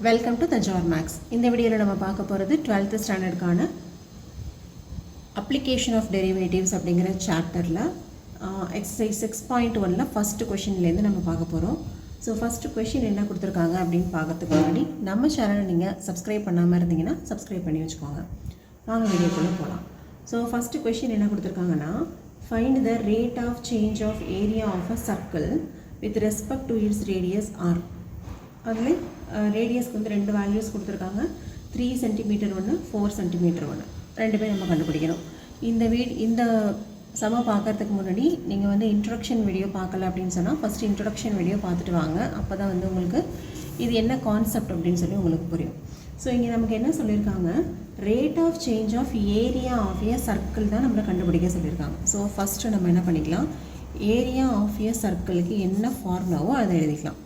Welcome to the Jar Maths. இந்த வீடியோவில் நம்ம பார்க்க போகிறது 12th ஸ்டாண்டர்டுக்கான அப்ளிகேஷன் ஆஃப் டெரிவேட்டிவ்ஸ் அப்படிங்கிற சாப்டரில் எக்ஸசைஸ் 6.1ல் ஃபஸ்ட்டு கொஷின்லேருந்து நம்ம பார்க்க போகிறோம். ஸோ ஃபஸ்ட்டு கொஷின் என்ன கொடுத்துருக்காங்க அப்படின்னு பார்க்கறதுக்கு முன்னாடி நம்ம சேனலை நீங்கள் சப்ஸ்கிரைப் பண்ணாமல் இருந்தீங்கன்னா சப்ஸ்கிரைப் பண்ணி வச்சுக்கோங்க. வாங்க வீடியோக்குள்ளே போகலாம். ஸோ ஃபஸ்ட்டு கொஷின் என்ன கொடுத்துருக்காங்கன்னா, find the rate of change of area of a circle with respect to its radius R. அதில் ரேடியஸ்க்கு வந்து ரெண்டு வேல்யூஸ் கொடுத்துருக்காங்க. 3 சென்டிமீட்டர் ஒன்று, 4 சென்டிமீட்டர் ஒன்று, ரெண்டு பேர் நம்ம கண்டுபிடிக்கணும். இந்த சம பார்க்கறதுக்கு முன்னாடி நீங்கள் வந்து இன்ட்ரொடக்ஷன் வீடியோ பார்க்கல அப்படின்னு சொன்னால் ஃபஸ்ட்டு இன்ட்ரொடக்ஷன் வீடியோ பார்த்துட்டு வாங்க. அப்போ தான் வந்து உங்களுக்கு இது என்ன கான்செப்ட் அப்படின்னு சொல்லி உங்களுக்கு புரியும். ஸோ இங்கே நமக்கு என்ன சொல்லியிருக்காங்க, rate of change of area of a circle தான் நம்மளை கண்டுபிடிக்க சொல்லியிருக்காங்க. ஸோ ஃபஸ்ட்டு நம்ம என்ன பண்ணிக்கலாம், ஏரியா ஆஃப் ஏ சர்க்கிளுக்கு என்ன ஃபார்முலாவோ அதை எழுதிக்கலாம்.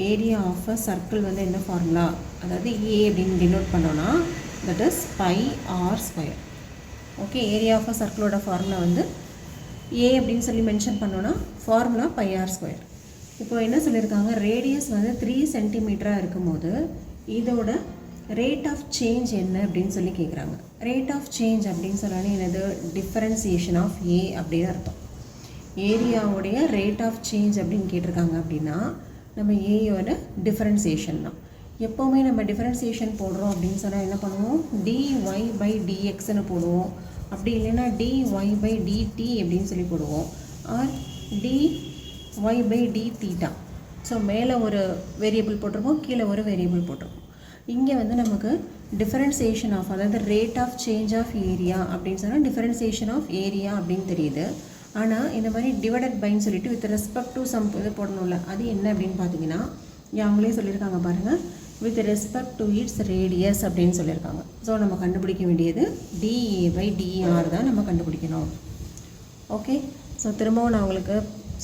ஏரியா ஆஃப் அ சர்க்கிள் வந்து என்ன ஃபார்முலா, அதாவது ஏ அப்படின்னு டினோட் பண்ணோன்னா that is pi R square. Okay, area of a சர்க்கிளோட ஃபார்முலா வந்து ஏ அப்படின்னு சொல்லி மென்ஷன் பண்ணோன்னா ஃபார்முலா பை ஆர் ஸ்கொயர். இப்போ என்ன சொல்லியிருக்காங்க, ரேடியஸ் வந்து 3 சென்டிமீட்டராக இருக்கும்போது இதோட ரேட் ஆஃப் சேஞ்ச் என்ன அப்படின்னு சொல்லி கேட்குறாங்க. ரேட் ஆஃப் சேஞ்ச் அப்படின்னு சொன்னாலே என்னது, டிஃபரன்சியேஷன் ஆஃப் ஏ அப்படின்னு அர்த்தம். ஏரியாவுடைய ரேட் ஆஃப் சேஞ்ச் அப்படின்னு கேட்டிருக்காங்க அப்படின்னா நம்ம ஏயோட டிஃபரன்சியேஷன் தான். எப்போவுமே நம்ம டிஃபரன்சியேஷன் போடுறோம் அப்படின்னு சொன்னால் என்ன பண்ணுவோம், dy பை dxன்னு போடுவோம். அப்படி இல்லைன்னா dy பை dt அப்படின்னு சொல்லி போடுவோம். Or dy by d theta. So மேலே ஒரு வேரியபிள் போட்டிருப்போம், கீழே ஒரு வேரியபிள் போட்டிருப்போம். இங்கே வந்து நமக்கு டிஃபரன்சியேஷன் ஆஃப், அதாவது rate of change of area அப்படின்னு சொன்னால் டிஃபரன்சியேஷன் ஆஃப் ஏரியா அப்படின்னு தெரியுது. ஆனால் இந்த மாதிரி டிவைடட் பைன்னு சொல்லிட்டு வித் ரெஸ்பெக்ட் டு சம் இது போடணும்ல, அது என்ன அப்படின்னு பார்த்தீங்கன்னா அவங்களே சொல்லியிருக்காங்க பாருங்கள், with respect to its radius அப்படின்னு சொல்லியிருக்காங்க. ஸோ நம்ம கண்டுபிடிக்க வேண்டியது டிஏ பை டிஆர் தான் நம்ம கண்டுபிடிக்கணும். ஓகே, ஸோ திரும்பவும் நான் உங்களுக்கு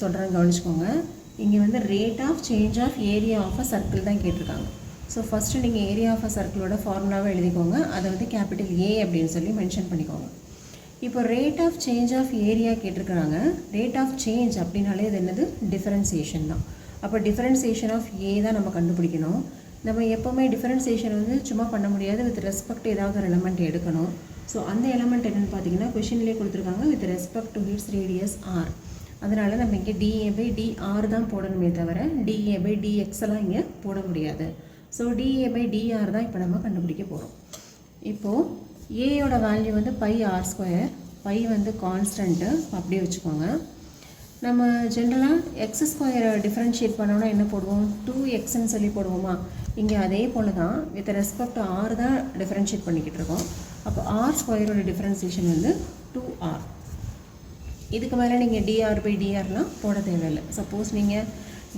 சொல்கிறேன், கவனிச்சுக்கோங்க. இங்கே வந்து rate of change of area of a circle தான் கேட்டிருக்காங்க. ஸோ ஃபஸ்ட்டு நீங்கள் ஏரியா ஆஃப் அ சர்க்கிளோட ஃபார்முலாவை எழுதிக்கோங்க. அதை வந்து கேபிட்டல் ஏ அப்படின்னு சொல்லி மென்ஷன் பண்ணிக்கோங்க. இப்போ rate of change of area கேட்டிருக்கிறாங்க. ரேட் ஆஃப் சேஞ்ச் அப்படின்னாலே இது என்னது, டிஃபரன்சியேஷன் தான். அப்போ டிஃபரன்சியேஷன் ஆஃப் ஏ தான் நம்ம கண்டுபிடிக்கணும். நம்ம எப்போவுமே டிஃபரன்சியேஷன் வந்து சும்மா பண்ண முடியாது, வித் ரெஸ்பெக்ட் ஏதாவது ஒரு எலமெண்ட் எடுக்கணும். ஸோ அந்த எலமெண்ட் என்னென்னு பார்த்தீங்கன்னா கொஷின்லேயே கொடுத்துருக்காங்க, with respect to its radius R. அதனால் நம்ம இங்கே டிஏ பை டிஆர் தான் போடணுமே தவிர டிஏ பை டிஎக்ஸ் எல்லாம் இங்கே போட முடியாது. ஸோ டிஏ பை டிஆர் தான் இப்போ நம்ம கண்டுபிடிக்க போகிறோம். இப்போது ஏயோட வேல்யூ வந்து பை ஆர் ஸ்கொயர், பை வந்து கான்ஸ்டன்ட்டு, அப்படியே வச்சுக்கோங்க. நம்ம ஜென்ரலாக எக்ஸ் ஸ்கொயரை டிஃப்ரென்ஷியேட் பண்ணோன்னா என்ன போடுவோம், 2xன்னு சொல்லி போடுவோமா. இங்கே அதே போல் தான் வித் ரெஸ்பெக்ட் ஆர் தான் டிஃப்ரென்ஷியேட் பண்ணிக்கிட்டு இருக்கோம். அப்போ ஆர் ஸ்கொயரோட டிஃப்ரென்சியேஷன் வந்து 2r. இதுக்கு மேலே நீங்கள் டிஆர் பை டிஆர்லாம் போட தேவையில்லை. சப்போஸ் நீங்கள்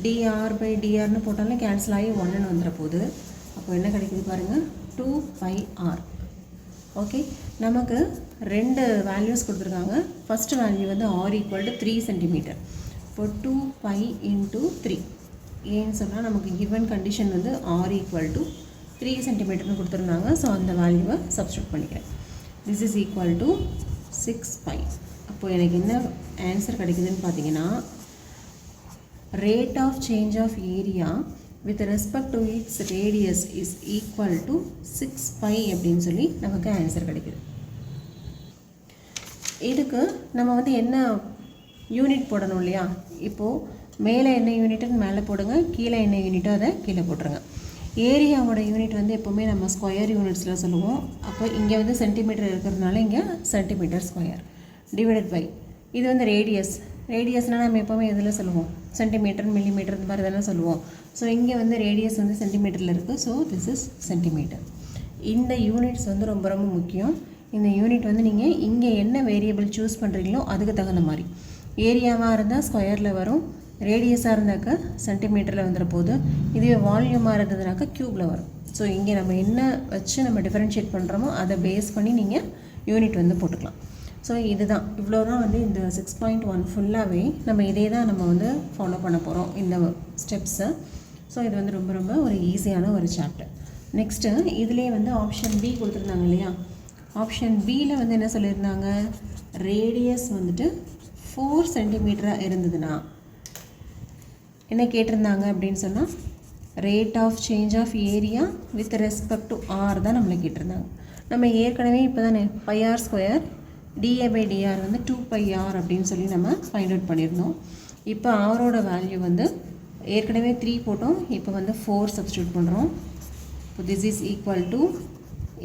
டிஆர் பை டிஆர்னு போட்டாலும் கேன்சல் ஆகி 1ன்னு வந்துட போகுது. அப்போ என்ன கிடைக்குது பாருங்கள், 2πr. ஓகே, நமக்கு ரெண்டு வேல்யூஸ் கொடுத்துருக்காங்க. ஃபஸ்ட்டு வேல்யூ வந்து ஆர் ஈக்குவல் டு 3 சென்டிமீட்டர். இப்போ 2π இன்ட்டு 3 ஏன்னு சொன்னால் நமக்கு கிவன் கண்டிஷன் வந்து ஆர் ஈக்குவல் டு 3 சென்டிமீட்டர்னு கொடுத்துருந்தாங்க. ஸோ அந்த வேல்யூவை சப்ஸ்டியூட் பண்ணிக்கிறேன். This is equal to 6π. அப்போது எனக்கு என்ன ஆன்சர் கிடைக்குதுன்னு பார்த்தீங்கன்னா, rate of change of area with respect to its radius is equal to 6π அப்படின்னு சொல்லி நமக்கு ஆன்சர் கிடைக்குது. இதுக்கு நம்ம வந்து என்ன யூனிட் போடணும் இல்லையா. இப்போது மேலே என்ன யூனிட்டுன்னு மேலே போடுங்க, கீழே என்ன யூனிட்டோ அதை கீழே போட்டுருங்க. ஏரியாவோட யூனிட் வந்து எப்போவுமே நம்ம ஸ்கொயர் யூனிட்ஸில் சொல்லுவோம். அப்போ இங்கே வந்து சென்டிமீட்டர் இருக்கிறதுனால இங்கே சென்டிமீட்டர் ஸ்கொயர் டிவைடட் பை இது வந்து ரேடியஸ். ரேடியஸ்னால் நம்ம எப்போவுமே எதில் சொல்லுவோம், சென்டிமீட்டர் மில்லிமீட்டர் இந்த மாதிரி தானே சொல்லுவோம். ஸோ இங்கே வந்து ரேடியஸ் வந்து சென்டிமீட்டரில் இருக்குது. So this is centimetre. இந்த யூனிட்ஸ் வந்து ரொம்ப ரொம்ப முக்கியம். இந்த யூனிட் வந்து நீங்கள் இங்கே என்ன வேரியபிள் சூஸ் பண்ணுறீங்களோ அதுக்கு தகுந்த மாதிரி. ஏரியாவாக இருந்தால் ஸ்கொயரில் வரும், ரேடியஸாக இருந்தாக்கா சென்டிமீட்டரில் வந்துட போகுது. இதுவே வால்யூமாக இருந்ததுனாக்கா க்யூப்பில் வரும். ஸோ இங்கே நம்ம என்ன வச்சு நம்ம டிஃபரன்ஷியேட் பண்ணுறோமோ அதை பேஸ் பண்ணி நீங்கள் யூனிட் வந்து போட்டுக்கலாம். ஸோ இதுதான், இவ்வளோ தான் வந்து இந்த 6.1 ஃபுல்லாகவே நம்ம இதே தான் நம்ம வந்து ஃபாலோ பண்ண போகிறோம், இந்த ஸ்டெப்ஸை. ஸோ இது வந்து ரொம்ப ரொம்ப ஒரு ஈஸியான ஒரு சாப்டர். நெக்ஸ்ட்டு இதுலேயே வந்து ஆப்ஷன் பி கொடுத்துருந்தாங்க இல்லையா. ஆப்ஷன் பியில் வந்து என்ன சொல்லியிருந்தாங்க, ரேடியஸ் வந்துட்டு 4 சென்டிமீட்டராக இருந்ததுன்னா என்ன கேட்டிருந்தாங்க அப்படின்னு சொன்னால், rate of change of area with respect to R தான் நம்மளை கேட்டிருந்தாங்க. நம்ம ஏற்கனவே இப்போ தானே pi R square D A by D R வந்து 2πr அப்படின்னு சொல்லி நம்ம ஃபைண்ட் அவுட் பண்ணியிருந்தோம். இப்போ ஆரோட வேல்யூ வந்து ஏற்கனவே 3 போட்டோம், இப்போ வந்து 4 சப்ஸ்டியூட் பண்ணுறோம். இப்போ திஸ் இஸ் ஈக்குவல் டு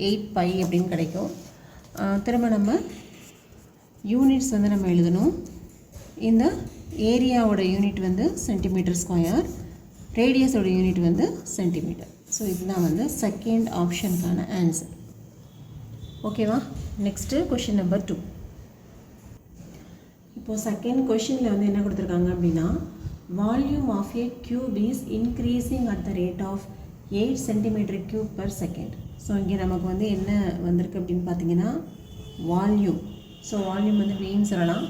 8π அப்படின்னு கிடைக்கும். திரும்ப நம்ம யூனிட்ஸ் வந்து நம்ம எழுதணும். இந்த ஏரியாவோட யூனிட் வந்து சென்டிமீட்டர் ஸ்கொயர், ரேடியஸோட யூனிட் வந்து சென்டிமீட்டர். ஸோ இதுதான் வந்து செகண்ட் ஆப்ஷனுக்கான ஆன்சர். ஓகேவா? Next question number 2. இப்போது செகண்ட் கொஷினில் வந்து என்ன கொடுத்துருக்காங்க அப்படின்னா, volume of a cube is increasing at the rate of 8 cm3/s. So இங்கே நமக்கு வந்து என்ன வந்திருக்கு அப்படின்னு பார்த்தீங்கன்னா வால்யூம். ஸோ வால்யூம் வந்து வீன்னு சொல்லலாம்.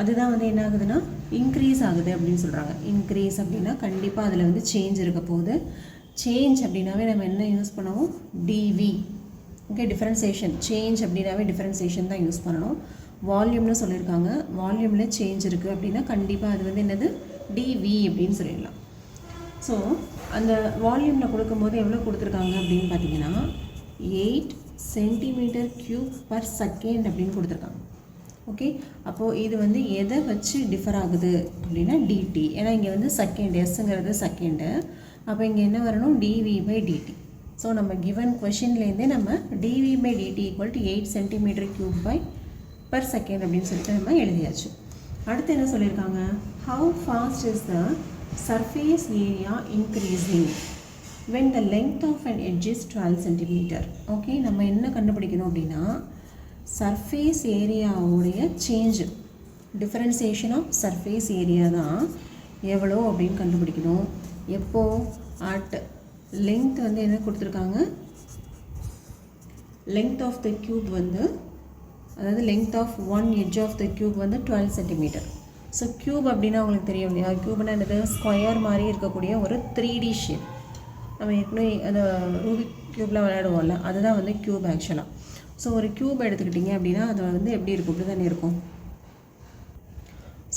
அதுதான் வந்து என்ன ஆகுதுன்னா இன்க்ரீஸ் ஆகுது அப்படின்னு சொல்கிறாங்க. இன்க்ரீஸ் அப்படின்னா கண்டிப்பாக அதில் வந்து சேஞ்ச் இருக்க போகுது. சேஞ்ச் அப்படின்னாவே நம்ம என்ன யூஸ் பண்ணுவோம்? டிவி. Okay, differentiation. சேஞ்ச் அப்படின்னாவே டிஃப்ரென்சேஷன் தான் யூஸ் பண்ணணும். வால்யூம்னு சொல்லியிருக்காங்க. வால்யூமில் சேஞ்ச் இருக்குது அப்படின்னா கண்டிப்பாக அது வந்து என்னது? டிவி அப்படின்னு சொல்லிடலாம். ஸோ அந்த வால்யூமில் கொடுக்கும்போது எவ்வளோ கொடுத்துருக்காங்க அப்படின்னு பார்த்தீங்கன்னா 8 cm3/s அப்படின்னு கொடுத்துருக்காங்க. ஓகே, அப்போது இது வந்து எதை வச்சு டிஃபர் ஆகுது அப்படின்னா டிடி. ஏன்னா இங்கே வந்து செகண்ட், எஸ்ங்கிறது செகண்டு. அப்போ இங்கே என்ன வரணும்? dv/dt. ஸோ நம்ம கிவன் கொஷின்லேருந்தே நம்ம dv/dt = 8 cm3/s அப்படின்னு சொல்லிட்டு நம்ம எழுதியாச்சு. அடுத்து என்ன சொல்லியிருக்காங்க? How fast is the surface area increasing when the length of an edge is 12 cm. ஓகே, நம்ம என்ன கண்டுபிடிக்கணும் அப்படின்னா சர்ஃபேஸ் ஏரியாவுடைய change, differentiation of surface area தான் எவ்வளோ அப்படின்னு கண்டுபிடிக்கணும். எப்போது? அட் லெங்த் வந்து என்ன கொடுத்துருக்காங்க? லெங்த் ஆஃப் த க்யூப் வந்து, அதாவது length of one edge of the cube வந்து 12 cm. ஸோ க்யூப் அப்படின்னா உங்களுக்கு தெரியும் இல்லையா? க்யூப்னா என்னது? ஸ்கொயர் மாதிரி இருக்கக்கூடிய ஒரு 3D ஷேப். நம்ம ஏற்கனவே அந்த ரூபிக் க்யூப்லாம் விளையாடுவோம்ல, அதுதான் வந்து க்யூப் ஆக்சுவலாக. ஸோ ஒரு க்யூப் எடுத்துக்கிட்டிங்க அப்படின்னா அது வந்து எப்படி இருக்கும்? இப்படி தானே இருக்கும்.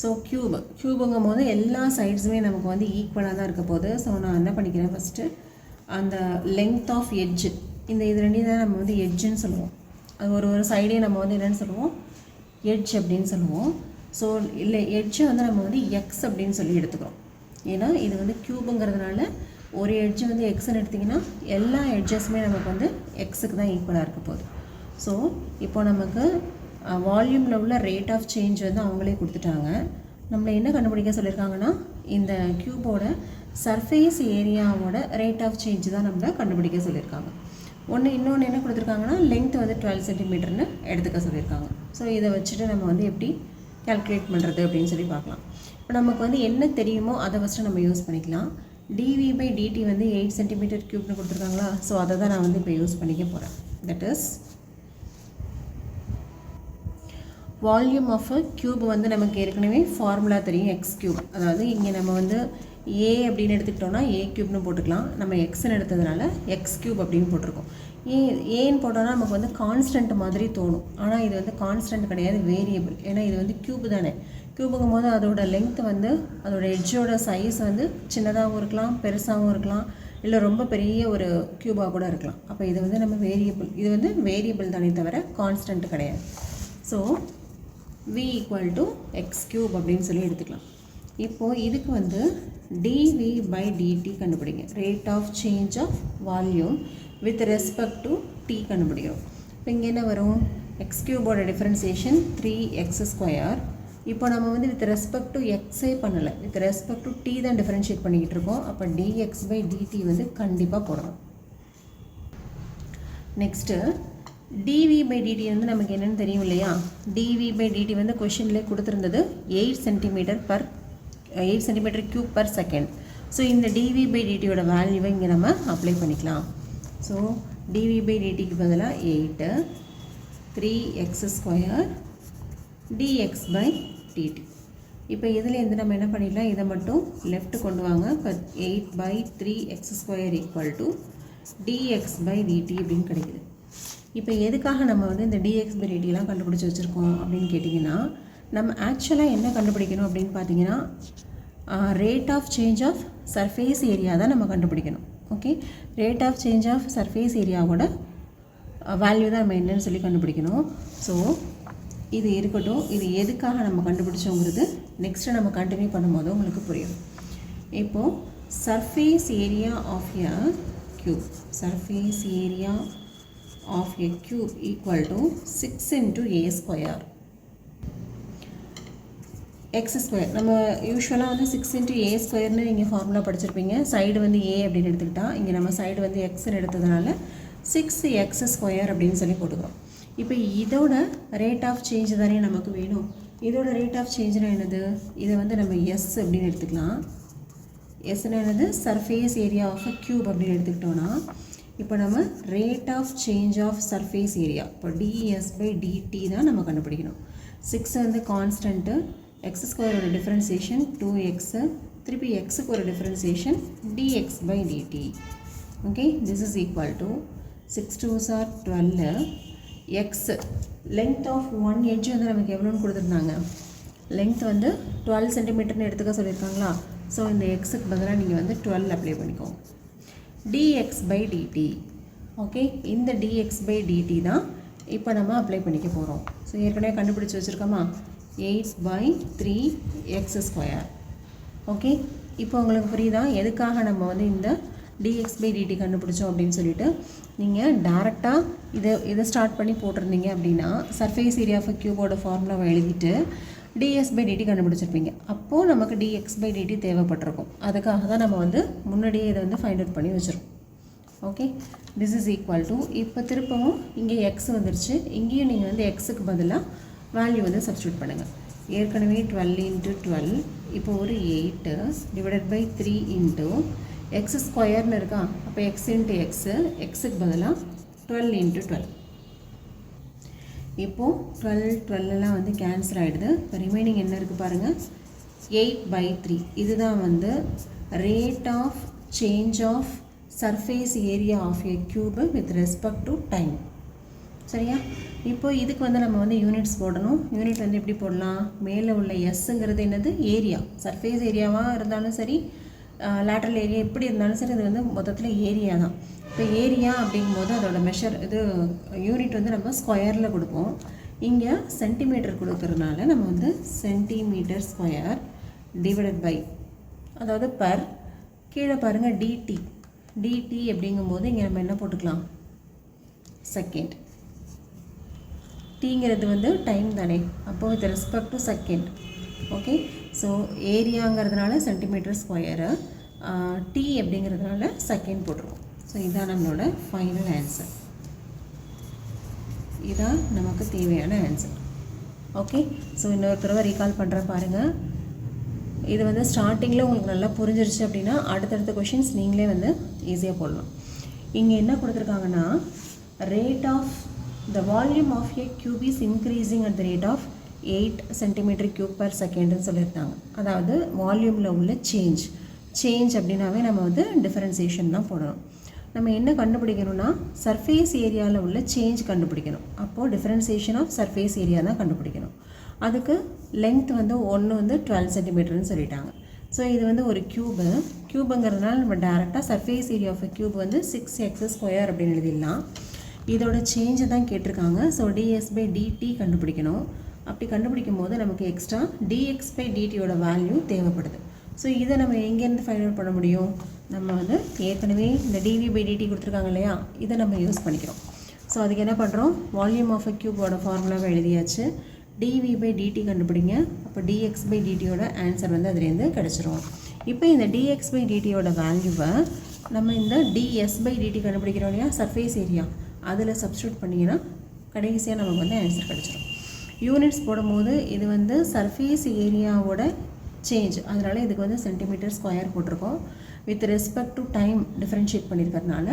ஸோ க்யூபுங்கும் போது எல்லா சைட்ஸுமே நமக்கு வந்து ஈக்குவலாக தான் இருக்க போகுது. ஸோ நான் என்ன பண்ணிக்கிறேன், ஃபஸ்ட்டு அந்த லெங்த் ஆஃப் எட்ஜு, இந்த இது ரெண்டையும் தான் நம்ம வந்து எட்ஜுன்னு சொல்லுவோம். அது ஒரு சைடே நம்ம வந்து என்னென்னு சொல்லுவோம்? எட்ஜ் அப்படின்னு சொல்லுவோம். ஸோ இல்லை, எட்ஜை வந்து நம்ம வந்து எக்ஸ் அப்படின்னு சொல்லி எடுத்துக்கிறோம். ஏன்னா இது வந்து க்யூபுங்கிறதுனால ஒரு எட்ஜு வந்து எக்ஸ்ன்னு எடுத்திங்கன்னா எல்லா எட்ஜஸுமே நமக்கு வந்து எக்ஸுக்கு தான் ஈக்குவலாக இருக்க போகுது. ஸோ இப்போ நமக்கு வால்யூமில் உள்ள ரேட் ஆஃப் சேஞ்ச் வந்து அவங்களே கொடுத்துட்டாங்க. நம்மளை என்ன கண்டுபிடிக்க சொல்லியிருக்காங்கன்னா இந்த க்யூபோட சர்ஃபேஸ் ஏரியாவோட ரேட் ஆஃப் சேஞ்ச் தான் நம்மளை கண்டுபிடிக்க சொல்லியிருக்காங்க. இன்னொன்று என்ன கொடுத்துருக்காங்கன்னா லெங்த் வந்து 12 cm எடுத்துக்க சொல்லியிருக்காங்க. ஸோ இதை வச்சுட்டு நம்ம வந்து எப்படி கால்குலேட் பண்ணுறது அப்படின்னு சொல்லி பார்க்கலாம். இப்போ நமக்கு வந்து என்ன தெரியுமோ அதை ஃபஸ்ட்டு நம்ம யூஸ் பண்ணிக்கலாம். dv/dt வந்து 8 cm3 கொடுத்துருக்காங்களா? ஸோ அதை தான் நான் வந்து இப்போ யூஸ் பண்ணிக்க போகிறேன். That is volume of a cube வந்து நமக்கு ஏற்கனவே ஃபார்முலா தெரியும், x3. அதாவது இங்கே நம்ம வந்து a அப்படின்னு எடுத்துக்கிட்டோன்னா a3ன்னு போட்டுக்கலாம். நம்ம எக்ஸ்ன்னு எடுத்ததுனால x3 அப்படின்னு போட்டிருக்கோம். ஏன்னு போட்டோன்னா நமக்கு வந்து கான்ஸ்டன்ட் மாதிரி தோணும். ஆனால் இது வந்து கான்ஸ்டன்ட் கிடையாது, வேரியபிள். ஏன்னா இது வந்து க்யூப் தானே. க்யூபுங்கும் போது அதோட லெங்த் வந்து அதோட எட்ஜோட சைஸ் வந்து சின்னதாகவும் இருக்கலாம், பெருசாகவும் இருக்கலாம், இல்லை ரொம்ப பெரிய ஒரு க்யூபாக கூட இருக்கலாம். அப்போ இது வந்து நம்ம வேரியபிள், இது வந்து வேரியபிள் தானே தவிர கான்ஸ்டன்ட் கிடையாது. ஸோ v = x3 அப்படின்னு சொல்லி எடுத்துக்கலாம். இப்போது இதுக்கு வந்து dv/dt கண்டுபிடிங்க. Rate of change of volume with respect to t கண்டுபிடிக்கிறோம். இப்போ இங்கே என்ன வரும்? x3ஓட டிஃபரன்சியேஷன் 3x². இப்போ நம்ம வந்து வித் ரெஸ்பெக்ட் டு எக்ஸே பண்ணலை, வித் ரெஸ்பெக்ட் டு t தான் டிஃபரன்ஷியேட் பண்ணிக்கிட்டு இருக்கோம். அப்போ dx/dt வந்து கண்டிப்பாக போடணும். நெக்ஸ்ட்டு dv/dt வந்து நமக்கு என்னென்னு தெரியும் இல்லையா? dv/dt வந்து கொஷின்லேயே கொடுத்துருந்தது 8 cm3/s. ஸோ இந்த dv/dtயோட வேல்யூவை இங்கே நம்ம அப்ளை பண்ணிக்கலாம். ஸோ dv/dtக்கு பதிலாக 8 3x² dx/dt. இப்போ இதிலேருந்து நம்ம என்ன பண்ணிடலாம்? இதை மட்டும் லெஃப்ட் கொண்டு வாங்க. இப்போ 8/3x² = dx/dt அப்படின்னு கிடைக்குது. இப்போ எதுக்காக நம்ம வந்து இந்த dx/dtலாம் கண்டுபிடிச்சி வச்சுருக்கோம் அப்படின்னு கேட்டிங்கன்னா, நம்ம ஆக்சுவலாக என்ன கண்டுபிடிக்கணும் அப்படின்னு பார்த்தீங்கன்னா rate of change of surface area தான் நம்ம கண்டுபிடிக்கணும். Okay, rate of change of surface ஏரியாவோட வேல்யூ தான் நம்ம என்னன்னு சொல்லி கண்டுபிடிக்கணும். ஸோ இது இருக்கட்டும். இது எதுக்காக நம்ம கண்டுபிடிச்சோங்கிறது நெக்ஸ்ட்டு நம்ம கண்டினியூ பண்ணும்போது உங்களுக்கு புரியும். இப்போது surface area of a cube, surface area of a cube equal to 6 into a square x square. நம்ம யூஸ்வலாக வந்து 6 into a ஸ்கொயர்னு நீங்கள் ஃபார்முலா படிச்சிருப்பீங்க. சைடு வந்து a அப்படின்னு எடுத்துக்கிட்டால் இங்கே நம்ம சைடு வந்து எக்ஸ்ன்னு எடுத்ததுனால 6x ஸ்கொயர் அப்படின்னு சொல்லி போட்டுக்கிறோம். இப்போ இதோட ரேட் ஆஃப் சேஞ்ச் தானே நமக்கு வேணும். இதோட ரேட் ஆஃப் சேஞ்சுனா என்னது? இதை வந்து நம்ம எஸ் அப்படின்னு எடுத்துக்கலாம். எஸ்ன்னு என்னது? Surface area of a cube அப்படின்னு எடுத்துக்கிட்டோன்னா இப்போ நம்ம rate of change of surface area இப்போ ds/dt தான் நம்ம கண்டுபிடிக்கணும். 6 வந்து கான்ஸ்டன்ட்டு, எக்ஸ் ஸ்கொயரோட டிஃப்ரென்சியேஷன் 2x, திருப்பி எக்ஸுக்கு ஒரு differentiation dx/dt. Okay, this is equal to 6 2s are 12. X length of one edge வந்து நமக்கு எவ்வளோன்னு கொடுத்துருந்தாங்க? லென்த் வந்து 12 சென்டிமீட்டர்னு எடுத்துக்க சொல்லியிருக்காங்களா? ஸோ இந்த எக்ஸுக்கு பதிலாக நீங்கள் வந்து 12 அப்ளை பண்ணிக்கோங்க. dx/dt. ஓகே, இந்த dx/dt தான் இப்போ நம்ம அப்ளை பண்ணிக்க போகிறோம். ஸோ ஏற்கனவே கண்டுபிடிச்சி வச்சுருக்கோமா? 8/3x². ஓகே, இப்போ உங்களுக்கு புரியுதா எதுக்காக நம்ம வந்து இந்த dx/dt கண்டுபிடிச்சோம் அப்படின்னு சொல்லிட்டு? நீங்கள் டேரெக்டாக இதை ஸ்டார்ட் பண்ணி போட்டிருந்தீங்க அப்படின்னா சர்ஃபேஸ் ஏரியா ஆஃப் க்யூபோட ஃபார்முலாவை எழுதிட்டு ds/dt கண்டுபிடிச்சிருப்பீங்க. அப்போது நமக்கு dx/dt தேவைப்பட்டிருக்கும். அதுக்காக தான் நம்ம வந்து முன்னாடியே இதை வந்து ஃபைண்ட் அவுட் பண்ணி வச்சுருக்கோம். Okay, this is equal to இப்போ திருப்பவும் இங்கே எக்ஸ் வந்துருச்சு. இங்கேயும் நீங்கள் வந்து எக்ஸுக்கு பதிலாக வேல்யூ வந்து சப்ஸ்டியூட் பண்ணுங்கள். ஏற்கனவே 12 into 12, இப்போ ஒரு 8 டிவைடட் பை 3 இன்ட்டு எக்ஸ் ஸ்கொயர்னு இருக்கா? அப்போ எக்ஸ் இன்ட்டு எக்ஸுக்கு பதிலாக 12 into 12. இப்போது 12 வந்து கேன்சல் ஆகிடுது. இப்போ ரிமைனிங் என்ன இருக்குது பாருங்கள், 8/3. இதுதான் வந்து rate of change of surface area of a cube with respect to time. சரியா? இப்போ இதுக்கு வந்து நம்ம வந்து யூனிட்ஸ் போடணும். யூனிட் வந்து எப்படி போடலாம்? மேலே உள்ள எஸ்ஸுங்கிறது என்னது? ஏரியா. சர்ஃபேஸ் ஏரியாவாக இருந்தாலும் சரி, லேட்ரல் ஏரியா எப்படி இருந்தாலும் சரி, அது வந்து மொத்தத்தில் ஏரியா தான். இப்போ ஏரியா அப்படிங்கும்போது அதோட இது யூனிட் வந்து நம்ம ஸ்கொயரில் கொடுப்போம். இங்கே சென்டிமீட்டர் கொடுக்கறதுனால நம்ம வந்து சென்டிமீட்டர் ஸ்கொயர் டிவைடட் பை, அதாவது பர், கீழே பாருங்கள் டிடி அப்படிங்கும்போது இங்கே நம்ம என்ன போட்டுக்கலாம்? செகண்ட். டீங்கிறது வந்து டைம் தானே, அப்போது with respect to second. Okay, so ஏரியாங்கிறதுனால சென்டிமீட்டர் ஸ்கொயரு, டி அப்படிங்கிறதுனால செகண்ட் போட்டுருவோம். ஸோ இதான் நம்மளோட ஃபைனல் ஆன்சர். இதான் நமக்கு தேவையான ஆன்சர். ஓகே, ஸோ இன்னொரு தடவை ரீகால் பண்ணுறேன் பாருங்கள். இது வந்து ஸ்டார்டிங்கில் உங்களுக்கு நல்லா புரிஞ்சிருச்சு அப்படின்னா அடுத்தடுத்த கொஷின்ஸ் நீங்களே வந்து ஈஸியாக போடலாம். இங்கே என்ன கொடுத்துருக்காங்கன்னா, rate of the volume of a cube is increasing at the rate of 8 cm³ per secondன்னு சொல்லியிருந்தாங்க. அதாவது வால்யூமில் உள்ள சேஞ்ச் அப்படின்னாவே நம்ம வந்து டிஃபரன்சியேஷன் தான் போடணும். நம்ம என்ன கண்டுபிடிக்கணும்னா சர்ஃபேஸ் ஏரியாவில் உள்ள சேஞ்ச் கண்டுபிடிக்கணும். அப்போது டிஃபரன்சியேஷன் ஆஃப் சர்ஃபேஸ் ஏரியா தான் கண்டுபிடிக்கணும். அதுக்கு லென்த் வந்து ஒன்று வந்து 12 cm சொல்லிட்டாங்க. ஸோ இது வந்து ஒரு க்யூபுங்கிறதுனால நம்ம டேரெக்டாக சர்ஃபேஸ் ஏரியா ஆஃப் க்யூப் வந்து 6x² அப்படின்னு எழுதிடலாம். இதோட சேஞ்சை தான் கேட்டிருக்காங்க. ஸோ ds/dt கண்டுபிடிக்கணும். அப்படி கண்டுபிடிக்கும் போது நமக்கு எக்ஸ்ட்ரா dx/dtயோட வேல்யூ தேவைப்படுது. ஸோ இதை நம்ம எங்கேருந்து ஃபைண்ட் அவுட் பண்ண முடியும்? நம்ம வந்து ஏற்கனவே இந்த dv/dt கொடுத்துருக்காங்க இல்லையா, இதை நம்ம யூஸ் பண்ணிக்கிறோம். ஸோ அதுக்கு என்ன பண்ணுறோம்? வால்யூம் ஆஃப் அ க்யூபோட ஃபார்முலாவை எழுதியாச்சு. dv/dt கண்டுபிடிங்க. அப்போ dx/dtயோட ஆன்சர் வந்து அதுலேருந்து கிடச்சிரும். இப்போ இந்த dx/dtயோட வேல்யூவை நம்ம இந்த ds/dt கண்டுபிடிக்கிறோம் இல்லையா, சர்ஃபேஸ் ஏரியா, அதில் சப்ஸ்டியூட் பண்ணிங்கன்னா கடைசியாக நமக்கு வந்து ஆன்சர் கிடச்சிரும். யூனிட்ஸ் போடும்போது இது வந்து சர்ஃபேஸ் ஏரியாவோட சேஞ்ச், அதனால் இதுக்கு வந்து சென்டிமீட்டர் ஸ்கொயர் போட்டிருக்கோம். With respect to time differentiate பண்ணியிருக்கிறதுனால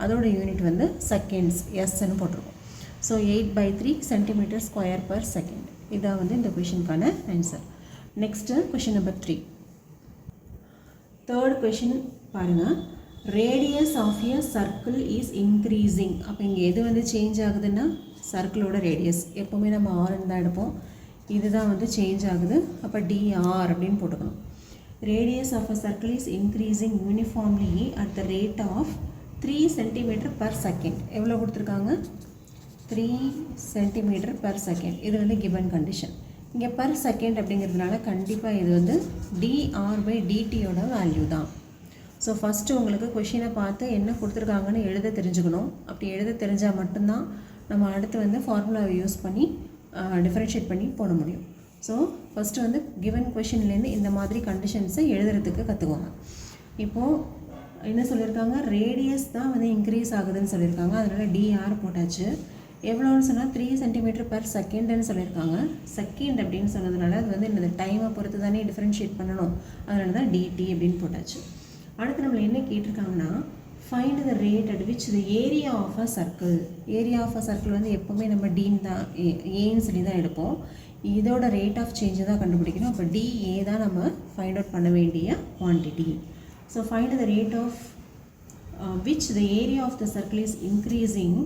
அதோட யூனிட் வந்து செகண்ட்ஸ், எஸ்ன்னு போட்டிருக்கோம். So 8/3 cm² per second. இதான் வந்து இந்த கொஷினுக்கான answer. Next question number 3. Third question பாருங்கள். Radius of a circle is increasing. அப்போ இங்கே எது வந்து சேஞ்ச் ஆகுதுன்னா சர்க்கிளோட ரேடியஸ். எப்போவுமே நம்ம ஆர்ன்னு தான் எடுப்போம். இதுதான் வந்து சேஞ்ச் ஆகுது. அப்போ dr அப்படின்னு போட்டுக்கணும். radius of a circle is increasing uniformly at the rate of 3 cm per second. எவ்வளோ கொடுத்துருக்காங்க? 3 cm per second. இது வந்து given condition. இங்கே per second அப்படிங்கிறதுனால கண்டிப்பாக இது வந்து dr/dt யோட வேல்யூ தான். ஸோ ஃபஸ்ட்டு உங்களுக்கு கொஷினை பார்த்து என்ன கொடுத்துருக்காங்கன்னு எழுத தெரிஞ்சுக்கணும். அப்படி எழுத தெரிஞ்சால் மட்டும்தான் நம்ம அடுத்து வந்து ஃபார்முலாவை யூஸ் பண்ணி டிஃபரன்ஷியேட் பண்ணி போட முடியும். ஸோ ஃபஸ்ட்டு வந்து கிவன் கொஷின்லேருந்து இந்த மாதிரி கண்டிஷன்ஸை எழுதுறதுக்கு கற்றுக்கோங்க. இப்போது என்ன சொல்லியிருக்காங்க? ரேடியஸ் தான் வந்து இன்க்ரீஸ் ஆகுதுன்னு சொல்லியிருக்காங்க. அதனால் dr போட்டாச்சு. எவ்வளோன்னு சொன்னால் 3 cm per secondன்னு சொல்லியிருக்காங்க. செகண்ட் அப்படின்னு சொன்னதுனால அது வந்து இந்த டைமை பொறுத்து தானே டிஃப்ரென்ஷியேட் பண்ணணும். அதனால தான் dt அப்படின்னு போட்டாச்சு. அடுத்து நம்மளை என்ன கேட்டிருக்காங்கன்னா, find the rate at which the area of a circle. Area of a circle வந்து எப்போவுமே நம்ம டீன் தான் ஏன்னு சொல்லி தான் எடுப்போம். இதோட ரேட் ஆஃப் சேஞ்சை தான் கண்டுபிடிக்கணும். அப்போ dA தான் நம்ம ஃபைண்ட் அவுட் பண்ண வேண்டிய quantity. So find the rate of which the area of the circle is increasing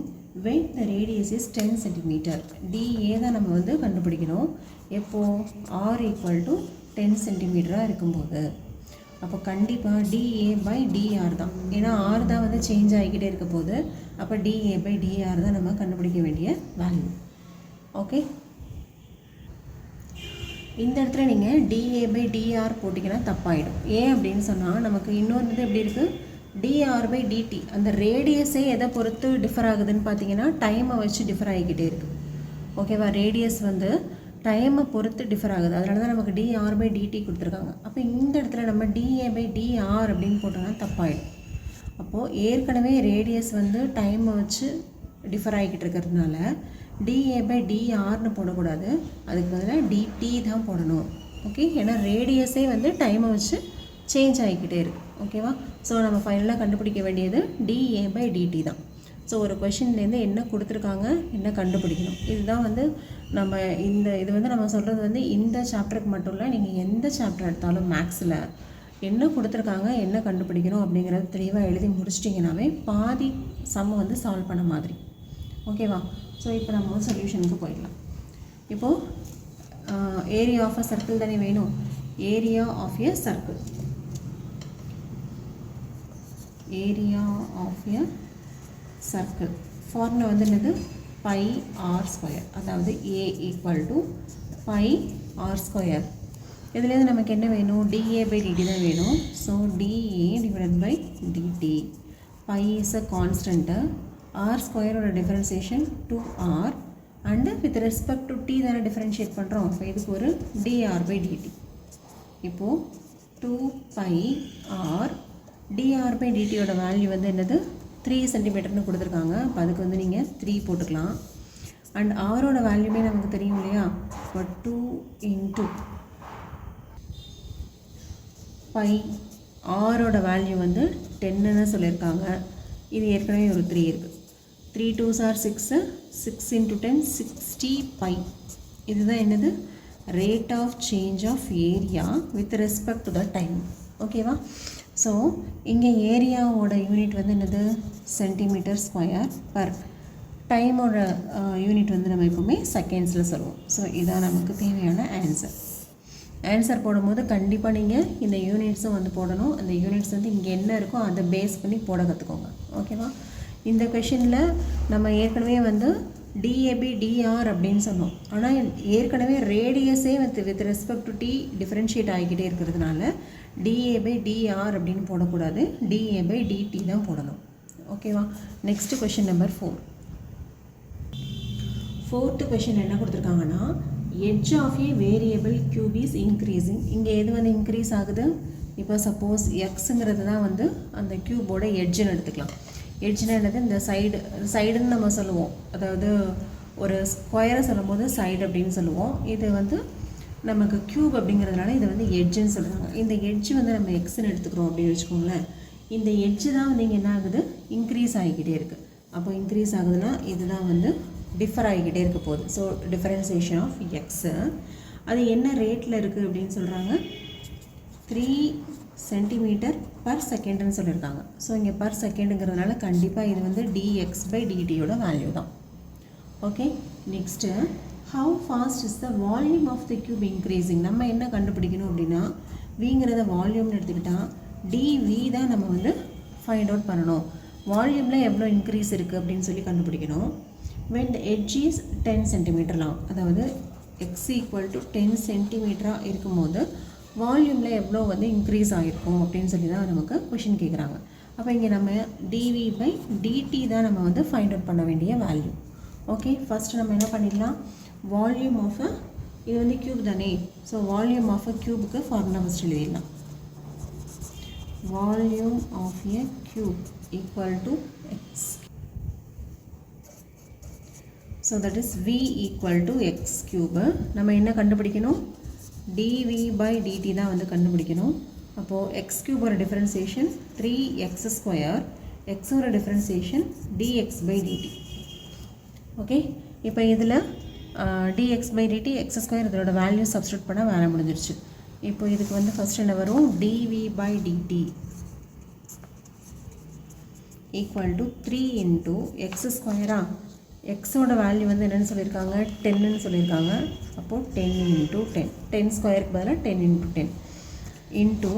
when the radius is 10 cm. dA தான் நம்ம வந்து கண்டுபிடிக்கணும். எப்போது r = 10 cm இருக்கும்போது. அப்போ கண்டிப்பாக dA/dr தான். ஏன்னா r தான் வந்து சேஞ்ச் ஆகிக்கிட்டே இருக்க போது. அப்போ dA/dr தான் நம்ம கண்டுபிடிக்க வேண்டிய வேல்யூ. ஓகே, இந்த இடத்துல நீங்கள் dA/dr போட்டிங்கன்னா தப்பாயிடும். ஏன் அப்படின்னு சொன்னால் நமக்கு இன்னொரு இது எப்படி இருக்குது? dr/dt அந்த ரேடியஸே எதை பொறுத்து டிஃபர் ஆகுதுன்னு பார்த்தீங்கன்னா டைமை வச்சு டிஃபர் ஆகிக்கிட்டே இருக்குது. ஓகேவா? ரேடியஸ் வந்து டைமை பொறுத்து டிஃபர் ஆகுது. அதனால தான் நமக்கு dr/dt கொடுத்துருக்காங்க. அப்போ இந்த இடத்துல நம்ம dA/dr அப்படின்னு போட்டோம்னா தப்பாயிடும். அப்போது ஏற்கனவே ரேடியஸ் வந்து டைமை வச்சு டிஃபர் ஆகிக்கிட்டு இருக்கிறதுனால dA/drன்னு போடக்கூடாது. அதுக்கு பதிலாக dt தான் போடணும். ஓகே, ஏன்னா ரேடியஸே வந்து டைமை வச்சு சேஞ்ச் ஆகிக்கிட்டே இருக்குது. ஓகேவா? ஸோ நம்ம ஃபைனலாக கண்டுபிடிக்க வேண்டியது dA/dt தான். ஸோ ஒரு கொஷின்லேருந்து என்ன கொடுத்துருக்காங்க, என்ன கண்டுபிடிக்கணும். இதுதான் வந்து நம்ம இது வந்து நம்ம சொல்கிறது வந்து இந்த சாப்டருக்கு மட்டும் இல்லை, நீங்கள் எந்த சாப்டர் எடுத்தாலும் மேக்ஸில் என்ன கொடுத்துருக்காங்க, என்ன கண்டுபிடிக்கணும் அப்படிங்கிறது தெளிவாக எழுதி முடிச்சிட்டிங்கனாவே பாதி சம்ம வந்து சால்வ் பண்ண மாதிரி. ஓகேவா? ஸோ இப்போ நம்ம வந்து சொல்யூஷனுக்கு போயிடலாம். இப்போது ஏரியா ஆஃப் அ சர்க்கிள் தானே வேணும். Area of a circle, area of a circle formula வந்து என்னது? πr². அதாவது A = πr². இதுலேருந்து நமக்கு என்ன வேணும்? dA/dt தான் வேணும். So dA/dt. π is a constant. r² differentiation 2r and with respect to t தானே டிஃபரன்ஷியேட் பண்ணுறோம். இப்போ இதுக்கு ஒரு dr/dt. இப்போது 2πr dr/dt வேல்யூ வந்து என்னது? 3 cm கொடுத்துருக்காங்க. அப்போ அதுக்கு வந்து நீங்கள் 3 போட்டுக்கலாம். அண்ட் ஆரோட வேல்யூமே நமக்கு தெரியும் இல்லையா? இப்போ 2 × π. ஆரோட வேல்யூ வந்து 10ன்னு சொல்லியிருக்காங்க. இது ஏற்கனவே ஒரு 3 இருக்குது. 3 2s are 6, 6 × 10 60 π. இதுதான் என்னது? Rate of change of area with respect to the time. ஓகேவா? ஸோ இங்கே ஏரியாவோட யூனிட் வந்து என்னது? cm². பர் டைமோட யூனிட் வந்து நம்ம எப்போவுமே செகண்ட்ஸில் சொல்லுவோம். ஸோ இதான் நமக்கு தேவையான ஆன்சர். ஆன்சர் போடும்போது கண்டிப்பாக நீங்கள் இந்த யூனிட்ஸும் வந்து போடணும். அந்த யூனிட்ஸ் வந்து இங்கே என்ன இருக்கோ அதை பேஸ் பண்ணி போட கற்றுக்கோங்க. ஓகேவா? இந்த கொஷினில் நம்ம ஏற்கனவே வந்து dA/dr அப்படின்னு சொன்னோம். ஆனால் ஏற்கனவே ரேடியஸே with respect to t differentiate ஆகிக்கிட்டே இருக்கிறதுனால dA/dr அப்படின்னு போடக்கூடாது, dA/dt தான் போடணும். ஓகேவா? Next question number 4. Fourth question என்ன கொடுத்துருக்காங்கன்னா, edge of a variable cube is increasing. இங்கே எது வந்து இன்க்ரீஸ் ஆகுது? இப்போ சப்போஸ் எக்ஸுங்கிறது தான் வந்து அந்த கியூபோட எட்ஜுன்னு எடுத்துக்கலாம். எட்ஜ்னா என்னது? இந்த சைடுன்னு நம்ம சொல்லுவோம். அதாவது ஒரு ஸ்கொயரை சொல்லும் போது சைடு அப்படின்னு சொல்லுவோம். இது வந்து நமக்கு கியூப் அப்படிங்கிறதுனால இதை வந்து எட்ஜுன்னு சொல்கிறாங்க. இந்த எட்ஜ் வந்து நம்ம எக்ஸ்ன்னு எடுத்துக்கிறோம் அப்படின்னு வச்சுக்கோங்களேன். இந்த எட்ஜு தான் வந்து இங்கே என்ன ஆகுது? இன்க்ரீஸ் ஆகிக்கிட்டே இருக்குது. அப்போ இன்க்ரீஸ் ஆகுதுன்னா இதுதான் வந்து டிஃபர் ஆகிக்கிட்டே இருக்க போகுது. ஸோ டிஃபரன்சியேஷன் ஆஃப் எக்ஸு அது என்ன ரேட்டில் இருக்குது அப்படின்னு சொல்கிறாங்க? 3 cm/s சொல்லியிருக்காங்க. ஸோ இங்கே பர் செகண்டுங்கிறதுனால கண்டிப்பாக இது வந்து dx/dt வேல்யூ தான். Okay, next how fast is the volume of the cube increasing. நம்ம என்ன கண்டுபிடிக்கணும் அப்படின்னா விங்கிறத வால்யூம்னு எடுத்துக்கிட்டால் டிவி தான் நம்ம வந்து ஃபைண்ட் அவுட் பண்ணணும். வால்யூமில் எவ்வளோ இன்க்ரீஸ் இருக்குது அப்படின்னு சொல்லி கண்டுபிடிக்கணும். when the edge is 10 cm long, அதாவது x equal to 10 cm இருக்கும்போது வால்யூமில் எவ்வளோ வந்து இன்க்ரீஸ் ஆகிருக்கும் அப்படின்னு சொல்லி தான் நமக்கு கொஷின் கேட்குறாங்க. அப்போ இங்கே நம்ம dv/dt தான் நம்ம வந்து ஃபைண்ட் அவுட் பண்ண வேண்டிய வேல்யூ. ஓகே, ஃபஸ்ட்டு நம்ம என்ன பண்ணிடலாம், வால்யூம் ஆஃப் இது வந்து க்யூப் தானே, ஸோ வால்யூம் ஆஃப் அ க்யூபுக்கு ஃபார்முலா ஃபஸ்ட் எழுதிடலாம். Volume of a cube equal to X. So that is v equal to X cube. நம்ம என்ன கண்டுபிடிக்கணும், dv/dt தான் வந்து கண்டுபிடிக்கணும். அப்போது எக்ஸ் க்யூபோட டிஃப்ரென்சியேஷன் 3x², எக்ஸோட டிஃப்ரென்சியேஷன் dx/dt. ஓகே, இப்போ இதில் dx/dt x² இதோட வேல்யூ சப்ஸ்டியூட் பண்ணால் வேலை முடிஞ்சிருச்சு. இப்போ இதுக்கு வந்து ஃபஸ்ட் என்ன வரும், dv/dt equal to 3 into x². எக்ஸோட வேல்யூ வந்து என்னென்னு சொல்லியிருக்காங்க, 10ன்னு சொல்லியிருக்காங்க. அப்போது 10 இன்ட்டு 10, 10² பதிலாக 10 இன்ட்டு 10 இன்ட்டு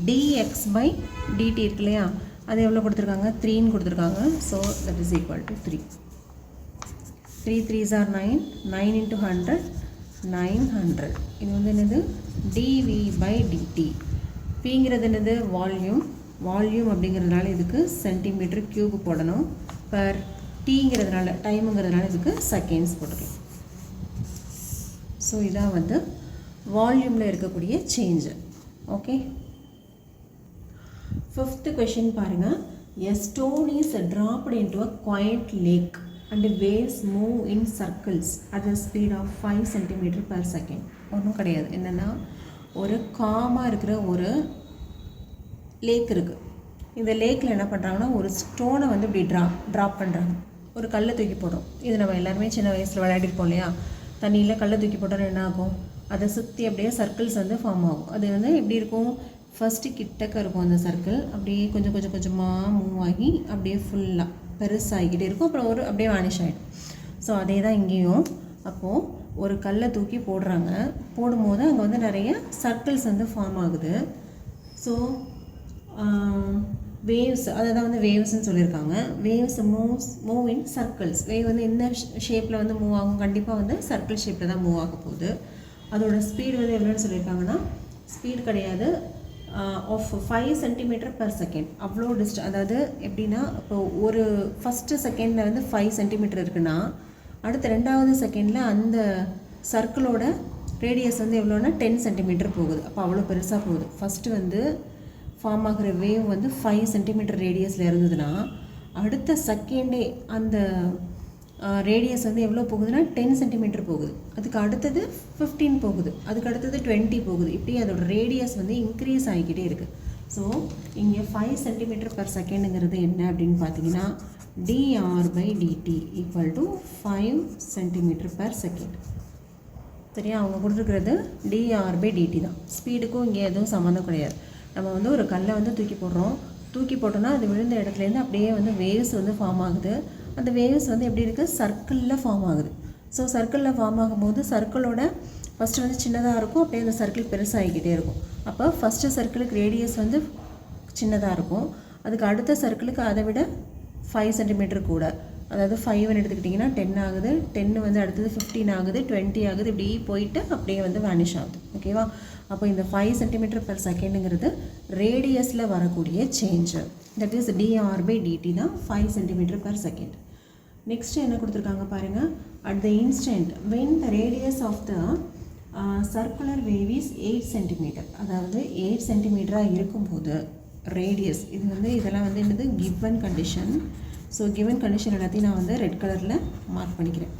dx/dt இருக்கு இல்லையா, அது எவ்வளோ கொடுத்துருக்காங்க, 3ன்னு கொடுத்துருக்காங்க. So that is equal to 3. 3 3s are 9, 9 into 100, 900. இது வந்து என்னது, dv/dt. பிங்கிறது என்னது, வால்யூம் அப்படிங்கிறதுனால இதுக்கு சென்டிமீட்டர் க்யூப் போடணும். பர் டீங்கிறதுனால டைமுங்கிறதுனால இதுக்கு செகண்ட்ஸ் போட்டுக்கலாம். ஸோ இதான் வந்து வால்யூமில் இருக்கக்கூடிய சேஞ்சு. ஓகே, 5th கொஷின் பாருங்கள். A stone is dropped into a quiet lake and waves move in circles at the speed of 5 cm/s. ஒன்றும் கிடையாது, என்னென்னா ஒரு காமாக இருக்கிற ஒரு லேக் இருக்குது. இந்த லேக்கில் என்ன பண்ணுறாங்கன்னா ஒரு ஸ்டோனை வந்து இப்படி ட்ராப் பண்ணுறாங்க. ஒரு கல்லை தூக்கி போடும். இது நம்ம எல்லாருமே சின்ன வயசில் விளையாடிருப்போம் இல்லையா, தண்ணியில் கல்லை தூக்கி போட்டோன்னா என்ன ஆகும், அதை சுற்றி அப்படியே சர்க்கிள்ஸ் வந்து ஃபார்ம் ஆகும். அது வந்து எப்படி இருக்கும், ஃபஸ்ட்டு கிட்டக்க இருக்கும் அந்த சர்க்கிள், அப்படியே கொஞ்சம் கொஞ்சமாக மூவ் ஆகி அப்படியே ஃபுல்லாக பெருசாகிக்கிட்டே இருக்கும். அப்புறம் ஒரு அப்படியே வானிஷ் ஆகிடும். ஸோ அதே தான் இங்கேயும். அப்போது ஒரு கல்லை தூக்கி போடுறாங்க, போடும்போது அங்கே வந்து நிறைய சர்க்கிள்ஸ் வந்து ஃபார்ம் ஆகுது. ஸோ வேவ்ஸ், அதை தான் வந்து வேவ்ஸ்ன்னு சொல்லியிருக்காங்க. Waves move in circles. Wave வந்து என்ன ஷேப்பில் வந்து மூவ் ஆகும், கண்டிப்பாக வந்து சர்க்கிள் ஷேப்பில் தான் மூவ் ஆக போகுது. அதோட ஸ்பீடு வந்து எவ்வளோன்னு சொல்லியிருக்காங்கன்னா, ஸ்பீடு கிடையாது, ஆஃப் 5 cm/s. அவ்வளோ அதாவது எப்படின்னா, இப்போ ஒரு ஃபஸ்ட்டு செகண்டில் வந்து 5 cm இருக்குன்னா, அடுத்த 2வது செகண்டில் அந்த சர்க்கிளோட ரேடியஸ் வந்து எவ்வளோன்னா 10 cm போகுது. அப்போ அவ்வளோ பெருசாக போகுது. ஃபஸ்ட்டு வந்து ஃபார்ம் ஆகிற வேவ் வந்து 5 cm ரேடியஸில் இருந்ததுன்னா, அடுத்த செகண்டே அந்த ரேடியஸ் வந்து எவ்வளோ போகுதுன்னா 10 cm போகுது. அதுக்கு அடுத்தது 15 போகுது, அதுக்கு அடுத்தது 20 போகுது. இப்படி அதோட ரேடியஸ் வந்து இன்க்ரீஸ் ஆகிக்கிட்டே இருக்குது. ஸோ இங்கே 5 cm/s என்ன அப்படின்னு பார்த்தீங்கன்னா, dr/dt ஈக்குவல் டு 5 cm/s. சரியா, அவங்க கொடுத்துருக்கிறது dr/dt தான். ஸ்பீடுக்கும் இங்கே எதுவும் சம்மந்தம் கிடையாது. நம்ம வந்து ஒரு கல்லை வந்து தூக்கி போட்டோன்னா அது விழுந்த இடத்துலேருந்து அப்படியே வந்து வேவ்ஸ் வந்து ஃபார்ம் ஆகுது. அந்த வேவ்ஸ் வந்து எப்படி இருக்குது, சர்க்கிளில் ஃபார்ம் ஆகுது. ஸோ சர்க்கிளில் ஃபார்ம் ஆகும்போது சர்க்கிளோட ஃபஸ்ட்டு வந்து சின்னதாக இருக்கும், அப்படியே அந்த சர்க்கிள் பெருசாகிக்கிட்டே இருக்கும். அப்போ ஃபஸ்ட்டு சர்க்கிளுக்கு ரேடியஸ் வந்து சின்னதாக இருக்கும், அதுக்கு அடுத்த சர்க்கிளுக்கு அதை விட 5 cm கூட, அதாவது 5ன்னு எடுத்துக்கிட்டிங்கன்னா 10 ஆகுது, 10 வந்து அடுத்தது 15 ஆகுது, 20 ஆகுது, இப்படி போயிட்டு அப்படியே வந்து வேனிஷ் ஆகுது. ஓகேவா, அப்போ இந்த 5 cm/s ரேடியஸில் வரக்கூடிய சேஞ்சு, தட் இஸ் dr/dt தான் 5 cm/s. நெக்ஸ்ட்டு என்ன கொடுத்துருக்காங்க பாருங்கள், at the instant when the radius of the circular wave is 8 cm, அதாவது 8 cm இருக்கும்போது ரேடியஸ், இது வந்து இதெல்லாம் வந்து என்னது given condition. So given condition எல்லாத்தையும் நான் வந்து ரெட் கலரில் மார்க் பண்ணிக்கிறேன்.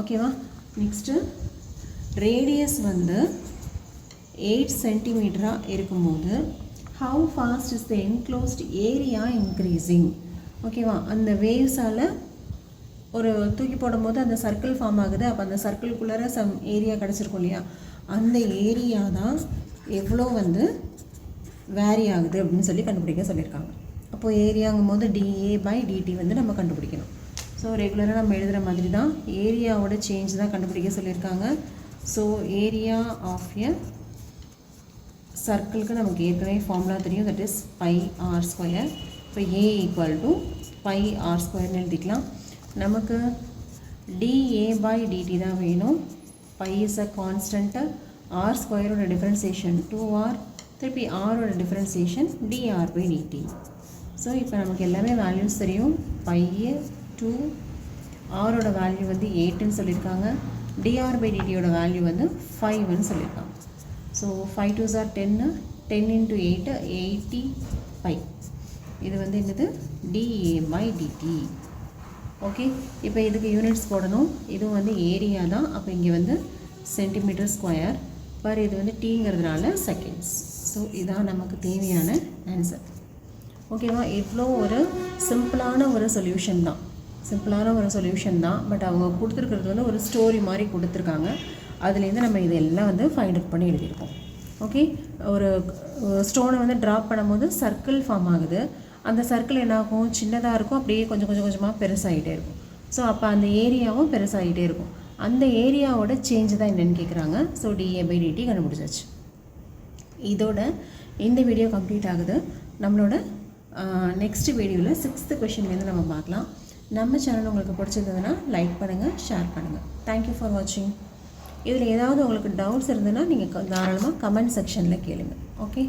ஓகேவா, நெக்ஸ்ட்டு ரேடியஸ் வந்து 8 cm இருக்கும்போது how fast is the enclosed area increasing. ஓகேவா, அந்த வேவ்ஸால் ஒரு தூக்கி போடும்போது அந்த சர்க்கிள் ஃபார்ம் ஆகுது. அப்போ அந்த சர்க்கிள்குள்ளார சம் ஏரியா கிடச்சிருக்கும் இல்லையா, அந்த ஏரியா தான் எவ்வளோ வந்து வேரி ஆகுது அப்படின்னு சொல்லி கண்டுபிடிக்க சொல்லியிருக்காங்க. அப்போது ஏரியாங்கும் போது dA/dt வந்து நம்ம கண்டுபிடிக்கணும். ஸோ ரெகுலராக நம்ம எழுதுகிற மாதிரி தான் ஏரியாவோட சேஞ்ச் தான் கண்டுபிடிக்க சொல்லியிருக்காங்க. ஸோ ஏரியா ஆஃப் எ சர்க்கிளுக்கு நமக்கு ஏற்கனவே ஃபார்முலா தெரியும், that is pi R square. இப்போ A equal to pi R ஸ்கொயர்னு எழுதிக்கலாம். நமக்கு dA by dt தான் வேணும். Pi is a constant, R ஸ்கொயரோட டிஃப்ரென்சியேஷன் 2r, திருப்பி ஆரோட differentiation dr by dt. So இப்போ நமக்கு எல்லாமே வேல்யூஸ் தெரியும். பை 2, ஆரோட வேல்யூ வந்து 8ன்னு சொல்லியிருக்காங்க, dr by dtயோட வேல்யூ வந்து 5ன்னு சொல்லியிருக்காங்க. So 5 2s are 10, 10 into 8 80 by. இது வந்து என்னது dA by dt. ஓகே, இப்போ இதுக்கு யூனிட்ஸ் போடணும். இதுவும் வந்து ஏரியா தான். அப்போ இங்கே வந்து சென்டிமீட்டர் ஸ்கொயர் பர், இது வந்து டீங்கிறதுனால செகண்ட்ஸ். ஸோ இதான் நமக்கு தேவையான ஆன்சர். ஓகேவா? இவ்வளோ ஒரு சிம்பிளான ஒரு சொல்யூஷன் தான். பட் அவங்க கொடுத்துருக்கிறது வந்து ஒரு ஸ்டோரி மாதிரி கொடுத்துருக்காங்க. அதுலேருந்து நம்ம இதெல்லாம் வந்து ஃபைண்ட் அவுட் பண்ணி எழுதியிருக்கோம். ஓகே, ஒரு ஸ்டோனை வந்து ட்ராப் பண்ணும்போது சர்க்கிள் ஃபார்ம் ஆகுது. அந்த சர்க்கிள் என்னாகும், சின்னதாக இருக்கும், அப்படியே கொஞ்சம் கொஞ்சமாக பெருசாகிட்டே இருக்கும். ஸோ அப்போ அந்த ஏரியாவும் பெருசாகிட்டே இருக்கும். அந்த ஏரியாவோட சேஞ்சு தான் என்னென்னு கேட்குறாங்க. ஸோ dA by dt கண்டுபிடிச்சாச்சு. இதோட இந்த வீடியோ கம்ப்ளீட் ஆகுது. நம்மளோட நெக்ஸ்ட் வீடியோவில் 6th கொஷின்லேருந்து நம்ம பார்க்கலாம். நம்ம சேனல் உங்களுக்கு பிடிச்சிருந்ததுன்னா லைக் பண்ணுங்கள், ஷேர் பண்ணுங்கள். தேங்க்யூ ஃபார் வாட்சிங். இதில் ஏதாவது உங்களுக்கு டவுட்ஸ் இருந்ததுன்னா நீங்கள் தாராளமாக கமெண்ட் செக்ஷனில் கேளுங்கள். ஓகே.